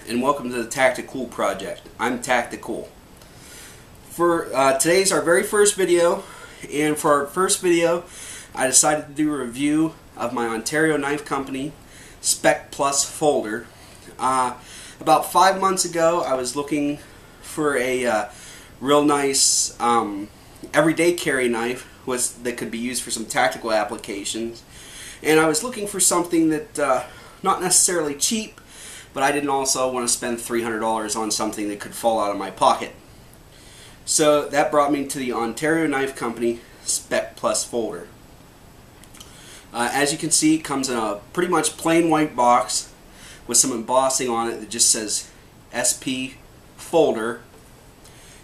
and welcome to the Tactical Project. I'm Tactical. For today's our very first video, and for our first video I decided to do a review of my Ontario Knife Company Spec Plus folder. About 5 months ago I was looking for a real nice everyday carry knife that could be used for some tactical applications, and I was looking for something that not necessarily cheap, but I didn't also want to spend $300 on something that could fall out of my pocket. So that brought me to the Ontario Knife Company Spec Plus folder. As you can see, it comes in a pretty much plain white box with some embossing on it that just says SP folder,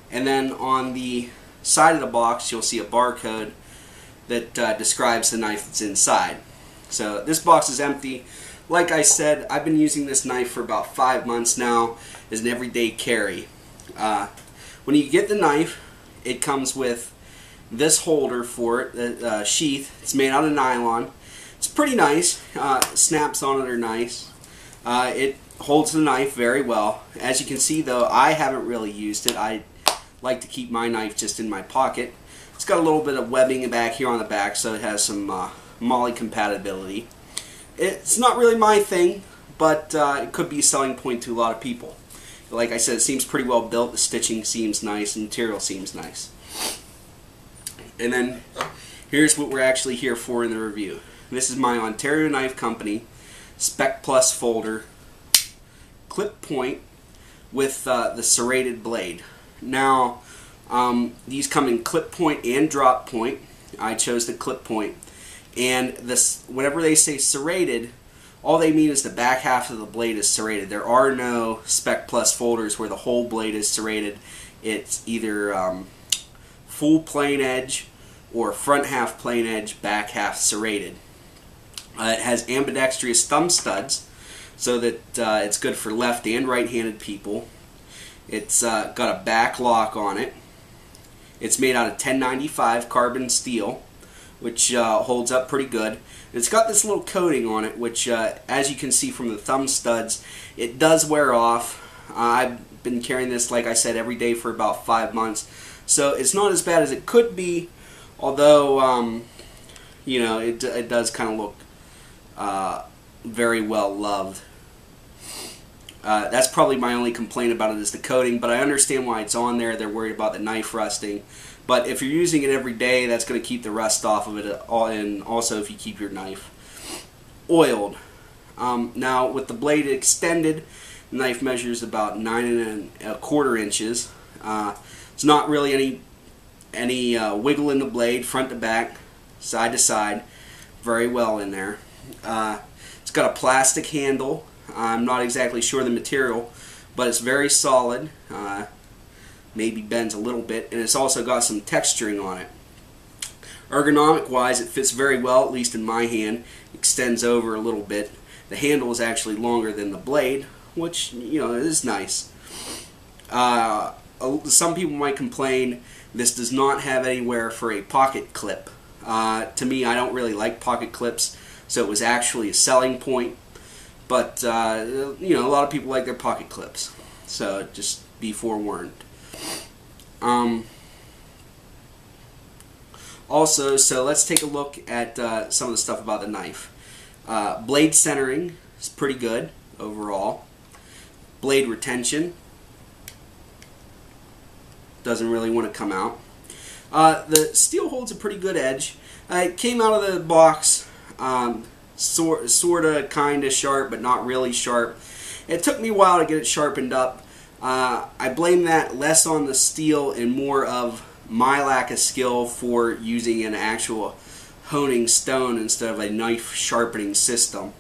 and then on the side of the box you'll see a barcode that describes the knife that's inside. So this box is empty. Like I said, I've been using this knife for about 5 months now as an everyday carry. When you get the knife, it comes with this holder for it, the sheath. It's made out of nylon. It's pretty nice. Snaps on it are nice. It holds the knife very well. As you can see though, I haven't really used it. I like to keep my knife just in my pocket. It's got a little bit of webbing back here on the back, so it has some MOLLE compatibility. It's not really my thing, but it could be a selling point to a lot of people. Like I said, it seems pretty well built. The stitching seems nice, the material seems nice. And then here's what we're actually here for in the review. This is my Ontario Knife Company Spec Plus folder, clip point with the serrated blade. Now these come in clip point and drop point. I chose the clip point. And this, whenever they say serrated, all they mean is the back half of the blade is serrated. There are no Spec Plus folders where the whole blade is serrated. It's either full plain edge or front half plain edge, back half serrated. It has ambidextrous thumb studs, so that it's good for left and right-handed people. It's got a back lock on it. It's made out of 1095 carbon steel, which holds up pretty good. It's got this little coating on it, which as you can see from the thumb studs, it does wear off. I've been carrying this, like I said, every day for about 5 months, so it's not as bad as it could be, although you know, it does kind of look very well loved. That's probably my only complaint about it, is the coating, but I understand why it's on there. They're worried about the knife rusting. But if you're using it every day, that's going to keep the rust off of it, and also if you keep your knife oiled. Now, with the blade extended, the knife measures about 9 1/4 inches. It's not really any wiggle in the blade, front to back, side to side, very well in there. It's got a plastic handle. I'm not exactly sure the material, but it's very solid. Maybe bends a little bit, and it's also got some texturing on it. Ergonomic wise, it fits very well, at least in my hand. Extends over a little bit. The handle is actually longer than the blade, which, you know, is nice. Some people might complain this does not have anywhere for a pocket clip. To me, I don't really like pocket clips, so it was actually a selling point. But you know, a lot of people like their pocket clips, so just be forewarned. Also, so let's take a look at some of the stuff about the knife. Blade centering is pretty good overall. Blade retention doesn't really want to come out. The steel holds a pretty good edge. It came out of the box sorta, kinda sharp, but not really sharp. It took me a while to get it sharpened up. I blame that less on the steel and more of my lack of skill for using an actual honing stone instead of a knife sharpening system.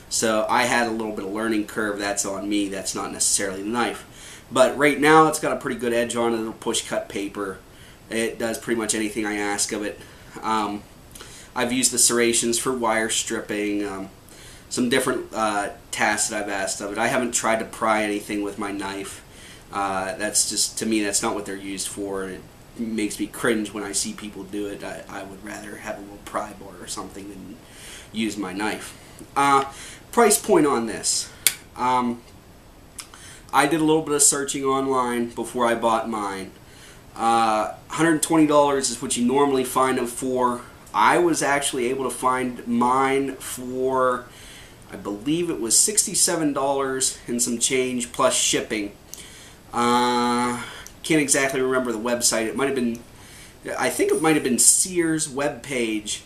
So I had a little bit of learning curve. That's on me. That's not necessarily the knife. But right now it's got a pretty good edge on it. It'll push cut paper. It does pretty much anything I ask of it. I've used the serrations for wire stripping, some different tasks that I've asked of it. I haven't tried to pry anything with my knife. That's just, to me, that's not what they're used for. It makes me cringe when I see people do it. I would rather have a little pry bar or something than use my knife. Price point on this. I did a little bit of searching online before I bought mine. $120 is what you normally find them for. I was actually able to find mine for, I believe it was $67 and some change plus shipping. Can't exactly remember the website. It might have been, I think it might have been Sears webpage,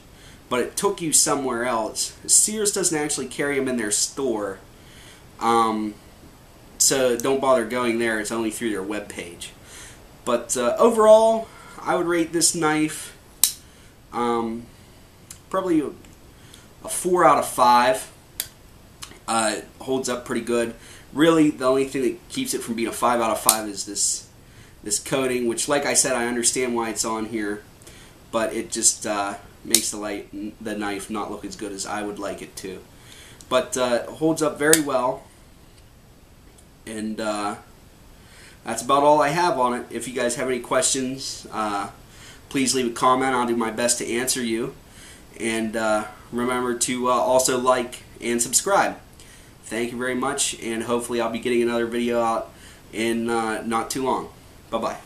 but it took you somewhere else. Sears doesn't actually carry them in their store, so don't bother going there. It's only through their webpage. But overall, I would rate this knife probably a 4 out of 5. It holds up pretty good. Really, the only thing that keeps it from being a 5 out of 5 is this coating, which, like I said, I understand why it's on here, but it just makes the knife not look as good as I would like it to. But it holds up very well, and that's about all I have on it. If you guys have any questions, please leave a comment. I'll do my best to answer you. And remember to also like and subscribe. Thank you very much, and hopefully I'll be getting another video out in not too long. Bye-bye.